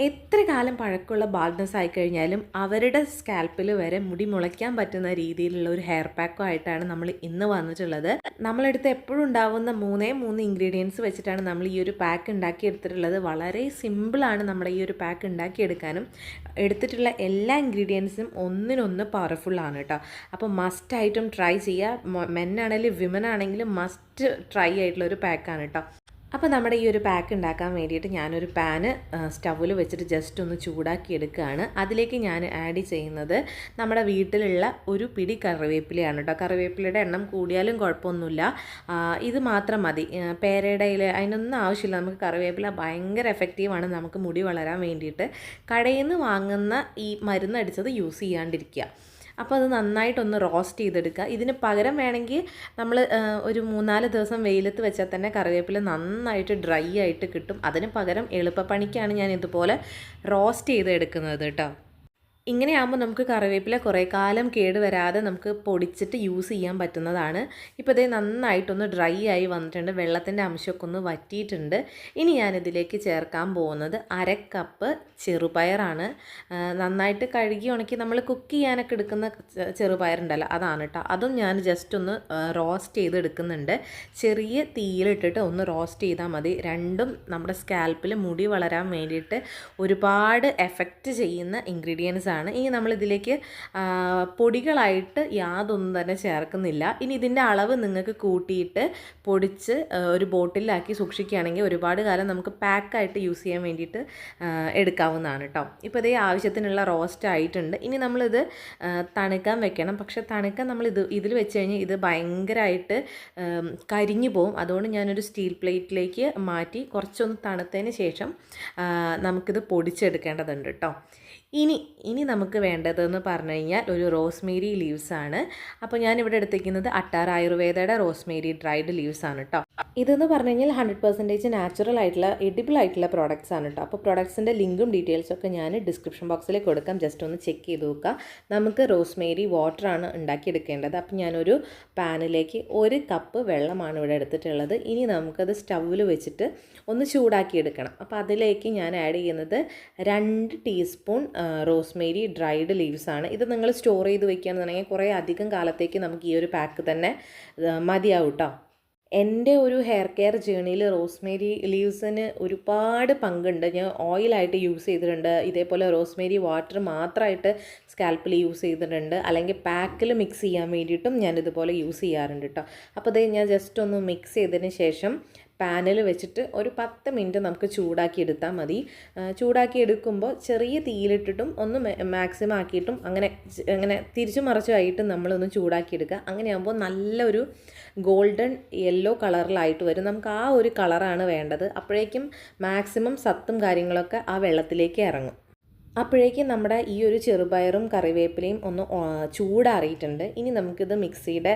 എത്ര കാലം പഴക്കമുള്ള ബാൾഡ്നെസ് ആയിക്കഴിഞ്ഞാലും അവരുടെ സ്കാൽപ്പിൽ വരെ മുടി മുളയ്ക്കാൻ പറ്റുന്ന രീതിയിലുള്ള ഒരു ഹെയർ പാക്കോ ആയിട്ടാണ് നമ്മൾ ഇന്ന് വന്നിട്ടുള്ളത്. നമ്മളെടുത്ത് എപ്പോഴും ഉണ്ടാവുന്ന മൂന്നേ മൂന്ന് ഇൻഗ്രീഡിയൻസ് വെച്ചിട്ടാണ് നമ്മൾ ഈ ഒരു പാക്ക് ഉണ്ടാക്കിയെടുത്തിട്ടുള്ളത്. വളരെ സിമ്പിളാണ് നമ്മുടെ ഈ ഒരു പാക്ക് ഉണ്ടാക്കിയെടുക്കാനും. എടുത്തിട്ടുള്ള എല്ലാ ഇൻഗ്രീഡിയൻസും ഒന്നിനൊന്ന് പവർഫുള്ളാണ് കേട്ടോ. അപ്പോൾ മസ്റ്റായിട്ടും ട്രൈ ചെയ്യുക. മെന്നാണെങ്കിലും വിമൻ ആണെങ്കിലും മസ്റ്റ് ട്രൈ ആയിട്ടുള്ള ഒരു പാക്കാണ് കേട്ടോ. അപ്പോൾ നമ്മുടെ ഈ ഒരു പാക്ക് ഉണ്ടാക്കാൻ വേണ്ടിയിട്ട് ഞാനൊരു പാന് സ്റ്റൗവിൽ വെച്ചിട്ട് ജസ്റ്റ് ഒന്ന് ചൂടാക്കി എടുക്കുകയാണ്. അതിലേക്ക് ഞാൻ ആഡ് ചെയ്യുന്നത് നമ്മുടെ വീട്ടിലുള്ള ഒരു പിടി കറിവേപ്പിലയാണ് കേട്ടോ. കറിവേപ്പിലയുടെ എണ്ണം കൂടിയാലും കുഴപ്പമൊന്നുമില്ല, ഇത് മാത്രം മതി. പേരയുടെ ഇല അതിനൊന്നും ആവശ്യമില്ല. നമുക്ക് കറിവേപ്പില ഭയങ്കര എഫക്റ്റീവാണ് നമുക്ക് മുടി വളരാൻ വേണ്ടിയിട്ട്. കടയിൽ നിന്ന് വാങ്ങുന്ന ഈ മരുന്നടിച്ചത് യൂസ് ചെയ്യാണ്ടിരിക്കുക. അപ്പോൾ അത് നന്നായിട്ടൊന്ന് റോസ്റ്റ് ചെയ്തെടുക്കുക. ഇതിന് പകരം വേണമെങ്കിൽ നമ്മൾ ഒരു 3-4 ദിവസം വെയിലത്ത് വെച്ചാൽ തന്നെ കറിവേപ്പില നന്നായിട്ട് ഡ്രൈ ആയിട്ട് കിട്ടും. അതിന് പകരം എളുപ്പപ്പണിക്കാണ് ഞാൻ ഇതുപോലെ റോസ്റ്റ് ചെയ്തെടുക്കുന്നത് കേട്ടോ. ഇങ്ങനെയാകുമ്പോൾ നമുക്ക് കറിവേപ്പില കുറേ കാലം കേട് വരാതെ നമുക്ക് പൊടിച്ചിട്ട് യൂസ് ചെയ്യാൻ പറ്റുന്നതാണ്. ഇപ്പോൾ ഇതേ നന്നായിട്ടൊന്ന് ഡ്രൈ ആയി വന്നിട്ടുണ്ട്, വെള്ളത്തിൻ്റെ അംശമൊക്കെ ഒന്ന് വറ്റിയിട്ടുണ്ട്. ഇനി ഞാനിതിലേക്ക് ചേർക്കാൻ പോകുന്നത് 1/2 കപ്പ് ചെറുപയറാണ്. നന്നായിട്ട് കഴുകി ഉണക്കി നമ്മൾ കുക്ക് ചെയ്യാനൊക്കെ എടുക്കുന്ന ചെറുപയറുണ്ടല്ലോ, അതാണ് കേട്ടോ. അതും ഞാൻ ജസ്റ്റ് ഒന്ന് റോസ്റ്റ് ചെയ്തെടുക്കുന്നുണ്ട്. ചെറിയ തീയിലിട്ടിട്ട് ഒന്ന് റോസ്റ്റ് ചെയ്താൽ മതി. രണ്ടും നമ്മുടെ സ്കാൽപ്പിൽ മുടി വളരാൻ വേണ്ടിയിട്ട് ഒരുപാട് എഫക്റ്റ് ചെയ്യുന്ന ഇൻഗ്രീഡിയൻസ് ആണ്. ഇനി നമ്മളിതിലേക്ക് പൊടികളായിട്ട് യാതൊന്നും തന്നെ ചേർക്കുന്നില്ല. ഇനി ഇതിൻ്റെ അളവ് നിങ്ങൾക്ക് കൂട്ടിയിട്ട് പൊടിച്ച് ഒരു ബോട്ടിലാക്കി സൂക്ഷിക്കുകയാണെങ്കിൽ ഒരുപാട് കാലം നമുക്ക് പാക്കായിട്ട് യൂസ് ചെയ്യാൻ വേണ്ടിയിട്ട് എടുക്കാവുന്നതാണ് കേട്ടോ. ഇപ്പോൾ ഇതേ ആവശ്യത്തിനുള്ള റോസ്റ്റ് ആയിട്ടുണ്ട്. ഇനി നമ്മളിത് തണുക്കാൻ വെക്കണം. പക്ഷെ തണുക്കാൻ നമ്മൾ ഇതിൽ വെച്ച് കഴിഞ്ഞാൽ ഇത് ഭയങ്കരമായിട്ട് കരിഞ്ഞു പോവും. അതുകൊണ്ട് ഞാനൊരു സ്റ്റീൽ പ്ലേറ്റിലേക്ക് മാറ്റി കുറച്ചൊന്ന് തണുത്തതിന് ശേഷം നമുക്കിത് പൊടിച്ചെടുക്കേണ്ടതുണ്ട് കേട്ടോ. ഇനി നമുക്ക് വേണ്ടതെന്ന് പറഞ്ഞു കഴിഞ്ഞാൽ ഒരു റോസ്മേരി ലീവ്സാണ്. അപ്പോൾ ഞാനിവിടെ എടുത്തിരിക്കുന്നത് അട്ടാർ ആയുർവേദയുടെ റോസ്മേരി ഡ്രൈഡ് ലീവ്സാണ് കേട്ടോ. ഇതെന്ന് പറഞ്ഞു കഴിഞ്ഞാൽ 100% നാച്ചുറൽ ആയിട്ടുള്ള എഡിബിൾ ആയിട്ടുള്ള പ്രോഡക്റ്റ്സ് ആണ് കേട്ടോ. അപ്പോൾ പ്രോഡക്ട്സിൻ്റെ ലിങ്കും ഡീറ്റെയിൽസൊക്കെ ഞാൻ ഡിസ്ക്രിപ്ഷൻ ബോക്സിൽ കൊടുക്കാം. ജസ്റ്റ് ഒന്ന് ചെക്ക് ചെയ്ത് നോക്കുക. നമുക്ക് റോസ്മേരി വാട്ടറാണ് ഉണ്ടാക്കിയെടുക്കേണ്ടത്. അപ്പോൾ ഞാനൊരു പാനിലേക്ക് 1 കപ്പ് വെള്ളമാണ് ഇവിടെ എടുത്തിട്ടുള്ളത്. ഇനി നമുക്കത് സ്റ്റൗവിൽ വെച്ചിട്ട് ഒന്ന് ചൂടാക്കിയെടുക്കണം. അപ്പോൾ അതിലേക്ക് ഞാൻ ആഡ് ചെയ്യുന്നത് 2 ടീസ്പൂൺ റോസ്മേരി ഡ്രൈഡ് ലീവ്സ് ആണ്. ഇത് നിങ്ങൾ സ്റ്റോർ ചെയ്ത് വെക്കുകയാണെന്നുണ്ടെങ്കിൽ കുറേ അധികം കാലത്തേക്ക് നമുക്ക് ഈ ഒരു പാക്ക് തന്നെ മതിയാവും കേട്ടോ. എൻ്റെ ഒരു ഹെയർ കെയർ ജേണിയിൽ റോസ്മേരി ലീവ്സിന് ഒരുപാട് പങ്കുണ്ട്. ഞാൻ ഓയിലായിട്ട് യൂസ് ചെയ്തിട്ടുണ്ട്, ഇതേപോലെ റോസ്മേരി വാട്ടർ മാത്രമായിട്ട് സ്കാൽപ്പിൽ യൂസ് ചെയ്തിട്ടുണ്ട്, അല്ലെങ്കിൽ പാക്കിൽ മിക്സ് ചെയ്യാൻ വേണ്ടിയിട്ടും ഞാനിതുപോലെ യൂസ് ചെയ്യാറുണ്ട് കേട്ടോ. അപ്പോൾ അത് ഞാൻ ജസ്റ്റ് ഒന്ന് മിക്സ് ചെയ്തതിന് ശേഷം പാനിൽ വെച്ചിട്ട് ഒരു 10 മിനിറ്റ് നമുക്ക് ചൂടാക്കി എടുത്താൽ മതി. ചൂടാക്കി എടുക്കുമ്പോൾ ചെറിയ തീയിലിട്ടിട്ടും ഒന്ന് മാക്സിമം ആക്കിയിട്ടും അങ്ങനെ തിരിച്ചു മറിച്ചുമായിട്ടും നമ്മളൊന്ന് ചൂടാക്കി എടുക്കുക. അങ്ങനെയാകുമ്പോൾ നല്ലൊരു ഗോൾഡൻ യെല്ലോ കളറിലായിട്ട് വരും. നമുക്ക് ആ ഒരു കളറാണ് വേണ്ടത്. അപ്പോഴേക്കും മാക്സിമം സത്തും കാര്യങ്ങളൊക്കെ ആ വെള്ളത്തിലേക്ക് ഇറങ്ങും. അപ്പോഴേക്കും നമ്മുടെ ഈ ഒരു ചെറുപയറും കറിവേപ്പിലയും ഒന്ന് ചൂടാറിയിട്ടുണ്ട്. ഇനി നമുക്കിത് മിക്സിയുടെ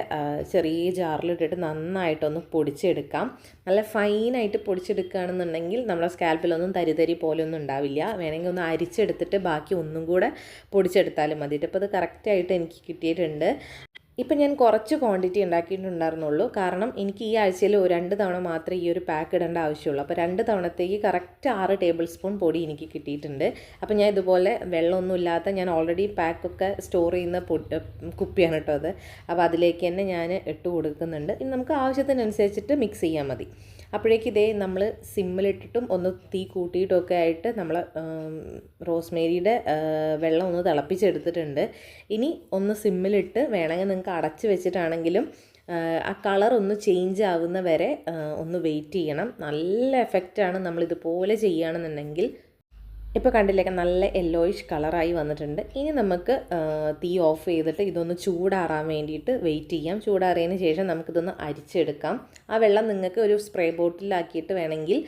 ചെറിയ ജാറിലിട്ടിട്ട് നന്നായിട്ടൊന്ന് പൊടിച്ചെടുക്കാം. നല്ല ഫൈനായിട്ട് പൊടിച്ചെടുക്കുകയാണെന്നുണ്ടെങ്കിൽ നമ്മുടെ സ്കാൽപ്പിലൊന്നും തരി പോലെയൊന്നും ഉണ്ടാവില്ല. വേണമെങ്കിൽ ഒന്ന് അരിച്ചെടുത്തിട്ട് ബാക്കി ഒന്നും കൂടെ പൊടിച്ചെടുത്താലും മതി. അപ്പോൾ ഇത് കറക്റ്റായിട്ട് എനിക്ക് കിട്ടിയിട്ടുണ്ട്. ഇപ്പം ഞാൻ കുറച്ച് ക്വാണ്ടിറ്റി ഉണ്ടാക്കിയിട്ടുണ്ടായിരുന്നുള്ളൂ. കാരണം എനിക്ക് ഈ ആഴ്ചയിൽ 2 തവണ മാത്രമേ ഈ ഒരു പാക്ക് ഇടേണ്ട ആവശ്യമുള്ളൂ. അപ്പോൾ 2 തവണത്തേക്ക് കറക്റ്റ് 6 ടേബിൾ സ്പൂൺ പൊടി എനിക്ക് കിട്ടിയിട്ടുണ്ട്. അപ്പോൾ ഞാൻ ഇതുപോലെ വെള്ളമൊന്നും ഇല്ലാത്ത ഞാൻ ഓൾറെഡി പാക്കൊക്കെ സ്റ്റോർ ചെയ്യുന്ന കുപ്പിയാണ് കേട്ടോ അത്. അപ്പോൾ അതിലേക്ക് തന്നെ ഞാൻ ഇട്ട് കൊടുക്കുന്നുണ്ട്. ഇനി നമുക്ക് ആവശ്യത്തിനനുസരിച്ചിട്ട് മിക്സ് ചെയ്യാൻ മതി. അപ്പോഴേക്കും ഇതേ നമ്മൾ സിമ്മിലിട്ടിട്ടും ഒന്ന് തീ കൂട്ടിയിട്ടൊക്കെ ആയിട്ട് നമ്മൾ റോസ്മേരിയുടെ വെള്ളം ഒന്ന് തിളപ്പിച്ചെടുത്തിട്ടുണ്ട്. ഇനി ഒന്ന് സിമ്മിലിട്ട് വേണമെങ്കിൽ നിങ്ങൾക്ക് അടച്ച് വെച്ചിട്ടാണെങ്കിലും ആ കളർ ഒന്ന് ചേഞ്ച് ആവുന്ന വരെ ഒന്ന് വെയിറ്റ് ചെയ്യണം. നല്ല എഫക്റ്റാണ് നമ്മളിതുപോലെ ചെയ്യുകയാണെന്നുണ്ടെങ്കിൽ. ഇപ്പോൾ കണ്ടില്ലേക്ക് നല്ല യെല്ലോയിഷ് കളറായി വന്നിട്ടുണ്ട്. ഇനി നമുക്ക് തീ ഓഫ് ചെയ്തിട്ട് ഇതൊന്ന് ചൂടാറാൻ വേണ്ടിയിട്ട് വെയിറ്റ് ചെയ്യാം. ചൂടാറിയതിന് ശേഷം നമുക്കിതൊന്ന് അരിച്ചെടുക്കാം. ആ വെള്ളം നിങ്ങൾക്ക് ഒരു സ്പ്രേ ബോട്ടിലാക്കിയിട്ട് വേണമെങ്കിൽ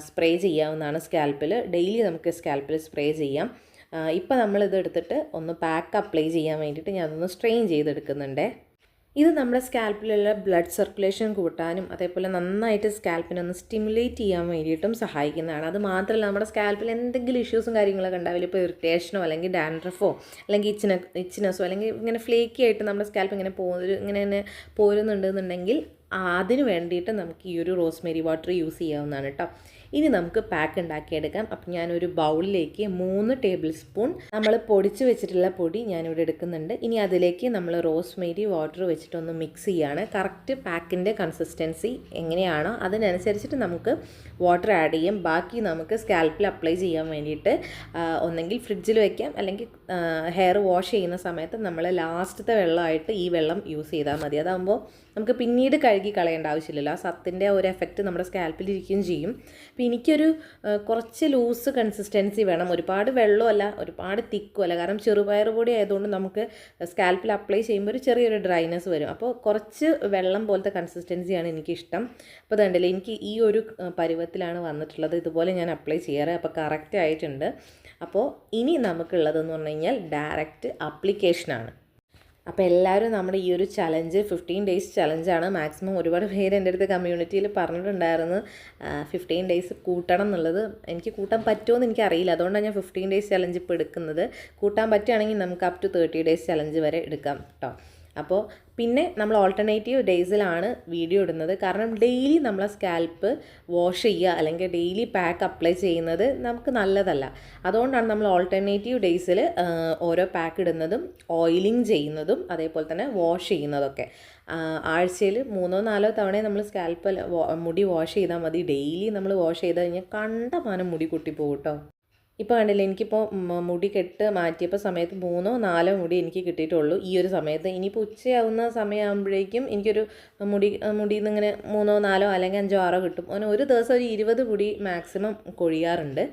സ്പ്രേ ചെയ്യാവുന്നതാണ് സ്കാൽപ്പിൽ. ഡെയിലി നമുക്ക് സ്കാൽപ്പിൽ സ്പ്രേ ചെയ്യാം. ഇപ്പോൾ നമ്മളിത് എടുത്തിട്ട് ഒന്ന് പാക്ക് അപ്ലൈ ചെയ്യാൻ വേണ്ടിയിട്ട് ഞാനൊന്ന് സ്ട്രെയിൻ ചെയ്തെടുക്കുന്നുണ്ട്. ഇത് നമ്മുടെ സ്കാൽപ്പിലുള്ള ബ്ലഡ് സർക്കുലേഷൻ കൂട്ടാനും അതേപോലെ നന്നായിട്ട് സ്കാൽപ്പിനൊന്ന് സ്റ്റിമുലേറ്റ് ചെയ്യാൻ വേണ്ടിയിട്ടും സഹായിക്കുന്നതാണ്. അത് മാത്രമല്ല നമ്മുടെ സ്കാൽപ്പിൽ എന്തെങ്കിലും ഇഷ്യൂസും കാര്യങ്ങളൊക്കെ ഉണ്ടാവില്ല, ഇപ്പോൾ ഇറിറ്റേഷനോ അല്ലെങ്കിൽ ഡാൻഡ്രഫോ അല്ലെങ്കിൽ ഇച്ചിനെസ്സോ അല്ലെങ്കിൽ ഇങ്ങനെ ഫ്ലേക്കി ആയിട്ട് നമ്മുടെ സ്കാൽപ്പ് ഇങ്ങനെ പോരുന്നുണ്ടെന്നുണ്ടെങ്കിൽ അതിന് വേണ്ടിയിട്ട് നമുക്ക് ഈ ഒരു റോസ്മേരി വാട്ടർ യൂസ് ചെയ്യാവുന്നതാണ് കേട്ടോ. ഇനി നമുക്ക് പാക്ക് ഉണ്ടാക്കിയെടുക്കാം. അപ്പം ഞാനൊരു ബൗളിലേക്ക് 3 ടേബിൾ സ്പൂൺ നമ്മൾ പൊടിച്ച് വെച്ചിട്ടുള്ള പൊടി ഞാനിവിടെ എടുക്കുന്നുണ്ട്. ഇനി അതിലേക്ക് നമ്മൾ റോസ്മേരി വാട്ടർ വെച്ചിട്ടൊന്ന് മിക്സ് ചെയ്യുകയാണ്. കറക്റ്റ് പാക്കിൻ്റെ കൺസിസ്റ്റൻസി എങ്ങനെയാണോ അതിനനുസരിച്ചിട്ട് നമുക്ക് വാട്ടർ ആഡ് ചെയ്യാം. ബാക്കി നമുക്ക് സ്കാൽപ്പിൽ അപ്ലൈ ചെയ്യാൻ വേണ്ടിയിട്ട് ഒന്നെങ്കിൽ ഫ്രിഡ്ജിൽ വയ്ക്കാം, അല്ലെങ്കിൽ ഹെയർ വാഷ് ചെയ്യുന്ന സമയത്ത് നമ്മൾ ലാസ്റ്റത്തെ വെള്ളമായിട്ട് ഈ വെള്ളം യൂസ് ചെയ്താൽ മതി. അതാകുമ്പോൾ നമുക്ക് പിന്നീട് കഴുകി കളയേണ്ട ആവശ്യമില്ലല്ലോ. ആ സത്തിൻ്റെ ഒരു എഫക്റ്റ് നമ്മുടെ സ്കാൽപ്പിൽ ഇരിക്കുകയും ചെയ്യും. അപ്പോൾ എനിക്കൊരു കുറച്ച് ലൂസ് കൺസിസ്റ്റൻസി വേണം, ഒരുപാട് വെള്ളമല്ല ഒരുപാട് തിക്കുമല്ല. കാരണം ചെറുപയർ പൊടി ആയതുകൊണ്ട് നമുക്ക് സ്കാൽപ്പിൽ അപ്ലൈ ചെയ്യുമ്പോൾ ഒരു ചെറിയൊരു ഡ്രൈനെസ് വരും. അപ്പോൾ കുറച്ച് വെള്ളം പോലത്തെ കൺസിസ്റ്റൻസിയാണ് എനിക്കിഷ്ടം. അപ്പോൾ അതുകൊണ്ടല്ലേ എനിക്ക് ഈ ഒരു പരുവത്തിലാണ് വന്നിട്ടുള്ളത്. ഇതുപോലെ ഞാൻ അപ്ലൈ ചെയ്യാറ്. അപ്പോൾ കറക്റ്റ് ആയിട്ടുണ്ട്. അപ്പോൾ ഇനി നമുക്കുള്ളതെന്ന് പറഞ്ഞു കഴിഞ്ഞാൽ ഡയറക്റ്റ് അപ്ലിക്കേഷനാണ്. അപ്പോൾ എല്ലാവരും നമ്മുടെ ഈ ഒരു ചലഞ്ച് 15 ഡേയ്സ് ചലഞ്ചാണ്. മാക്സിമം ഒരുപാട് പേര് എൻ്റെ അടുത്ത് കമ്മ്യൂണിറ്റിയിൽ പറഞ്ഞിട്ടുണ്ടായിരുന്നു 15 ഡേയ്സ് കൂട്ടണം എന്നുള്ളത്. എനിക്ക് കൂട്ടാൻ പറ്റുമോ എന്ന് എനിക്കറിയില്ല. അതുകൊണ്ടാണ് ഞാൻ 15 ഡേയ്സ് ചലഞ്ച് ഇപ്പോൾ എടുക്കുന്നത്. കൂട്ടാൻ പറ്റുകയാണെങ്കിൽ നമുക്ക് അപ് ടു 30 ഡേയ്സ് ചലഞ്ച് വരെ എടുക്കാം കേട്ടോ. അപ്പോൾ പിന്നെ നമ്മൾ ഓൾട്ടർനേറ്റീവ് ഡേയ്സിലാണ് വീഡിയോ ഇടുന്നത്. കാരണം ഡെയിലി നമ്മളെ സ്കാൽപ്പ് വാഷ് ചെയ്യുക അല്ലെങ്കിൽ ഡെയിലി പാക്ക് അപ്ലൈ ചെയ്യുന്നത് നമുക്ക് നല്ലതല്ല. അതുകൊണ്ടാണ് നമ്മൾ ഓൾട്ടർനേറ്റീവ് ഡേയ്സിൽ ഓരോ പാക്ക് ഇടുന്നതും ഓയിലിംഗ് ചെയ്യുന്നതും അതേപോലെ തന്നെ വാഷ് ചെയ്യുന്നതൊക്കെ. ആഴ്ചയിൽ 3-4 തവണ നമ്മൾ സ്കാൽപ്പ് മുടി വാഷ് ചെയ്താൽ മതി. ഡെയിലി നമ്മൾ വാഷ് ചെയ്ത് കഴിഞ്ഞാൽ കണ്ടമാനം മുടി പൊട്ടിപ്പോകും കേട്ടോ. ഇപ്പോൾ കണ്ടില്ലേ, എനിക്കിപ്പോൾ മുടി കെട്ട് മാറ്റിയപ്പോൾ സമയത്ത് 3-4 മുടി എനിക്ക് കിട്ടിയിട്ടുള്ളൂ ഈ ഒരു സമയത്ത്. ഇനിയിപ്പോൾ ഉച്ചയാവുന്ന സമയമാകുമ്പോഴേക്കും എനിക്കൊരു മുടിയിൽ നിന്ന് ഇങ്ങനെ 3-4 അല്ലെങ്കിൽ 5-6 കിട്ടും. അങ്ങനെ ഒരു ദിവസം ഒരു 20 മുടി മാക്സിമം കൊഴിയാറുണ്ട്.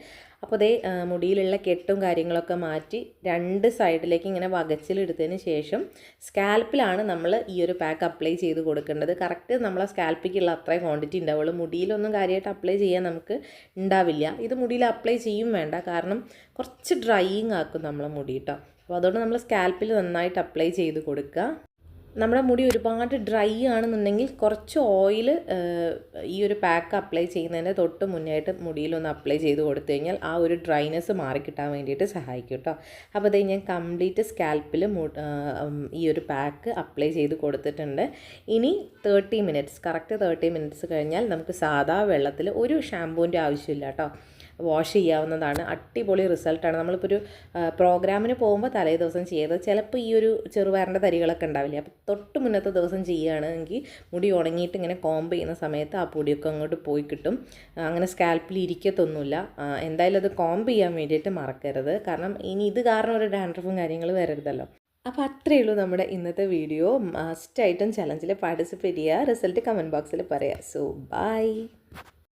അപ്പോൾ അതേ മുടിയിലുള്ള കെട്ടും കാര്യങ്ങളൊക്കെ മാറ്റി 2 സൈഡിലേക്ക് ഇങ്ങനെ വകച്ചിലെടുത്തതിന് ശേഷം സ്കാൽപ്പിലാണ് നമ്മൾ ഈ ഒരു പാക്ക് അപ്ലൈ ചെയ്ത് കൊടുക്കേണ്ടത്. കറക്റ്റ് നമ്മളെ സ്കാൽപ്പിക്കുള്ള അത്രയും ക്വാണ്ടിറ്റി ഉണ്ടാവുള്ളൂ. മുടിയിലൊന്നും കാര്യമായിട്ട് അപ്ലൈ ചെയ്യാൻ നമുക്ക് ഉണ്ടാവില്ല. ഇത് മുടിയിൽ അപ്ലൈ ചെയ്യും വേണ്ട, കാരണം കുറച്ച് ഡ്രൈയിങ് ആക്കും നമ്മളെ മുടി കേട്ടോ. അപ്പോൾ അതുകൊണ്ട് നമ്മൾ സ്കാൽപ്പിൽ നന്നായിട്ട് അപ്ലൈ ചെയ്ത് കൊടുക്കുക. നമ്മുടെ മുടി ഒരുപാട് ഡ്രൈ ആണെന്നുണ്ടെങ്കിൽ കുറച്ച് ഓയിൽ ഈ ഒരു പാക്ക് അപ്ലൈ ചെയ്യുന്നതിൻ്റെ തൊട്ട് മുന്നായിട്ട് മുടിയിലൊന്ന് അപ്ലൈ ചെയ്ത് കൊടുത്തു കഴിഞ്ഞാൽ ആ ഒരു ഡ്രൈനെസ് മാറിക്കിട്ടാൻ വേണ്ടിയിട്ട് സഹായിക്കും കേട്ടോ. അപ്പോൾ അത് ഞാൻ കംപ്ലീറ്റ് സ്കാൽപ്പിൽ ഈ ഒരു പാക്ക് അപ്ലൈ ചെയ്ത് കൊടുത്തിട്ടുണ്ട്. ഇനി 30 മിനിറ്റ്സ് കറക്റ്റ് 30 മിനിറ്റ്സ് കഴിഞ്ഞാൽ നമുക്ക് സാധാ വെള്ളത്തിൽ ഒരു ഷാമ്പൂവിൻ്റെ ആവശ്യമില്ല കേട്ടോ, വാഷ് ചെയ്യാവുന്നതാണ്. അടിപൊളി റിസൾട്ടാണ്. നമ്മളിപ്പോൾ ഒരു പ്രോഗ്രാമിന് പോകുമ്പോൾ തലേ ദിവസം ചെയ്തത് ചിലപ്പോൾ ഈ ഒരു ചെറുപയറിൻ്റെ തരികളൊക്കെ ഉണ്ടാവില്ല. അപ്പോൾ തൊട്ട് മുന്നത്തെ ദിവസം ചെയ്യുകയാണെങ്കിൽ മുടി ഉണങ്ങിയിട്ട് ഇങ്ങനെ കോംബ് ചെയ്യുന്ന സമയത്ത് ആ പൊടിയൊക്കെ അങ്ങോട്ട് പോയി കിട്ടും. അങ്ങനെ സ്കാൽപ്പിൽ ഇരിക്കത്തൊന്നുമില്ല. എന്തായാലും അത് കോംബ് ചെയ്യാൻ വേണ്ടിയിട്ട് മറക്കരുത്, കാരണം ഇനി ഇത് കാരണം ഒരു ഡാൻഡ്രഫും കാര്യങ്ങൾ വരരുതല്ലോ. അപ്പോൾ അത്രയേ ഉള്ളൂ നമ്മുടെ ഇന്നത്തെ വീഡിയോ. മസ്റ്റായിട്ടും ചലഞ്ചിൽ പാർട്ടിസിപ്പേറ്റ് ചെയ്യുക. റിസൾട്ട് കമൻറ്റ് ബോക്സിൽ പറയുക. So by.